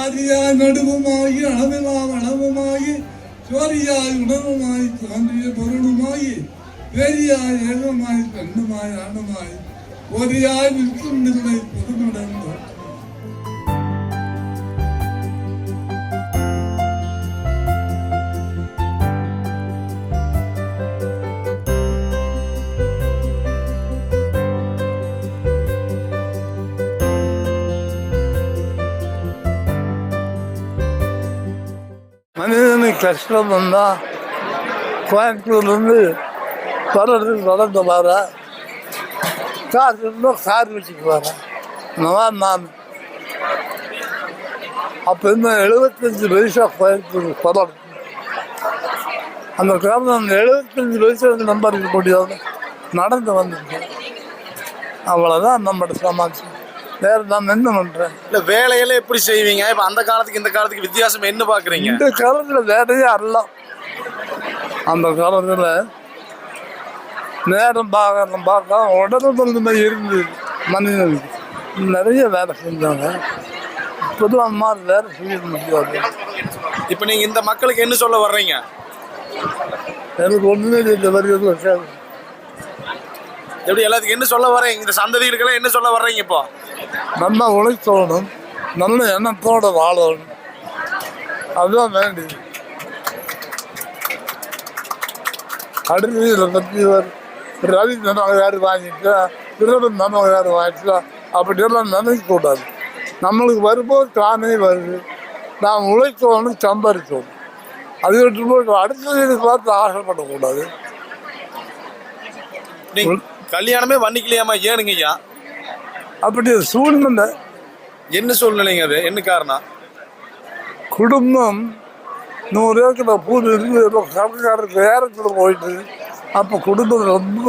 ஆதியாய் நடுவுமாகி அளவுமாகி சோரியாய் உணவுமாய் தோன்றிய பொருளுமாய் பெரியாய் ஏகமாய் பெண்ணுமாய் ஆணுமாய் ஒரியாய் நிற்கும் நிலை பொதுநடந்தோம். மனிதனுக்கு கஷ்டம் வந்தால் கோயம்புத்தூர்லேருந்து வளர்ந்து வர கார் இருந்தால் கார் வச்சுட்டு வரேன். நான் அப்போ இன்னும் 75 வயசாக கோயம்புத்தூர் வளர்ந்து அந்த காரணம் 75 வயசுக்கு நம்பர் இருக்க முடியாது, நடந்து வந்துருக்கேன். அவ்வளோதான் நம்மளோட சமாச்சாரம். வேற நான் என்ன பண்றேன்? இல்ல வேலையெல்லாம் எப்படி செய்வீங்க? இப்ப அந்த காலத்துக்கு இந்த காலத்துக்கு வித்தியாசம் என்ன பாக்குறீங்க? இந்த காலத்துல வேலையே அல்ல. அந்த காலத்துல நேரம் பார்க்க உடல் இருந்தது மனிதனுக்கு. நிறைய வேலை செஞ்சாங்க. பொதுவாக அம்மா வேலை செய்ய முடியாது. இப்ப நீங்க இந்த மக்களுக்கு என்ன சொல்ல வர்றீங்க? எனக்கு ஒண்ணுமே இல்லை. வரைக்கும் எப்படி எல்லாத்துக்கும் என்ன சொல்ல வர்றீங்க? இந்த சந்ததிகளுக்கெல்லாம் என்ன சொல்ல வர்றீங்க? இப்போ நல்லா உழைக்கணும், நல்ல எண்ணத்தோட வாழணும், அதுதான் வேண்டியது. அடுத்து பற்றி ரவி வேறு வாங்கிட்டா திருடன் வேறு வாங்கிட்டா அப்படியெல்லாம் நினைக்கக்கூடாது. நம்மளுக்கு வரும்போது தானே வருது. நாம் உழைக்கணும், சம்பாதிக்கணும். அதை விட்டு போய் அடுத்த பார்த்து ஆசைப்படக்கூடாது. கல்யாணமே பண்ணிக்கலையாமா? ஏனுங்கய்யா அப்படி ஒரு சூழ்நிலை. என்ன சூழ்நிலைங்க? அது என்ன காரணம்? குடும்பம் 100 ஏக்கர் பூ இருந்து கடைக்காரருக்கு வேறத்துல போயிட்டு அப்போ குடும்பம் ரொம்ப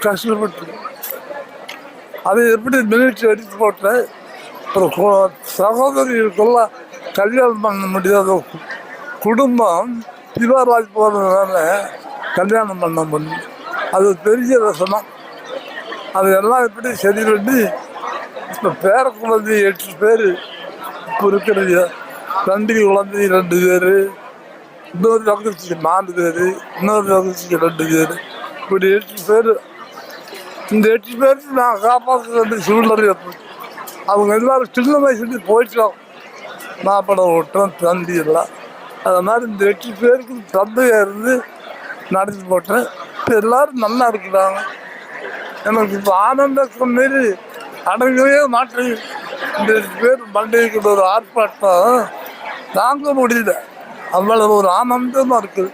கஷ்டப்பட்டு அதை எப்படி மினிட்ஸ் எடுத்து போட்டேன். அப்புறம் சகோதரிகளுக்கெல்லாம் கல்யாணம் பண்ண முடியாத குடும்பம் திவாராஜ் போகிறதுனால கல்யாணம் பண்ண முடியும். அது பெரிய ரசனம். அதெல்லாம் எப்படி சரி பண்ணி இப்போ பேர குழந்தை 8 பேர் இப்போ இருக்கிறது. தம்பி குழந்தை 2 பேர், இன்னொரு தங்கச்சிக்கு 4 பேர், இன்னொரு தங்கச்சிக்கு 2 பேர், இப்படி 8 பேர். இந்த 8 பேருக்கு நான் காப்பாற்ற வேண்டிய சூழ்நிலை ஏற்படும். அவங்க எல்லாரும் சின்ன வயசுலேருந்து போயிட்டோம். மாப்பிள்ளை விட்டோம், தம்பி எல்லாம். அது மாதிரி இந்த 8 பேருக்கு தந்தையாக இருந்து நடத்தி போட்டேன். இப்போ எல்லாரும் நல்லா இருக்கிறாங்க. எனக்கு இப்போ ஆனந்த சொன்னது அடங்கவே மாட்டேங்குது. இந்த பேர் மண்டைக்கு ஒரு ஆர்ப்பாட்டம் தாங்க முடியல. அவ்வளவு ஒரு ஆனந்தமா இருக்குது.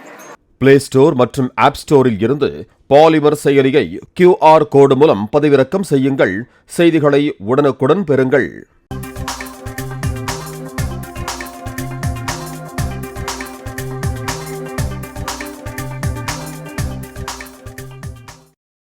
பிளே ஸ்டோர் மற்றும் ஆப் ஸ்டோரில் இருந்து பாலிமர் செயலியை QR கோடு மூலம் பதிவிறக்கம் செய்யுங்கள். செய்திகளை உடனுக்குடன் பெறுங்கள்.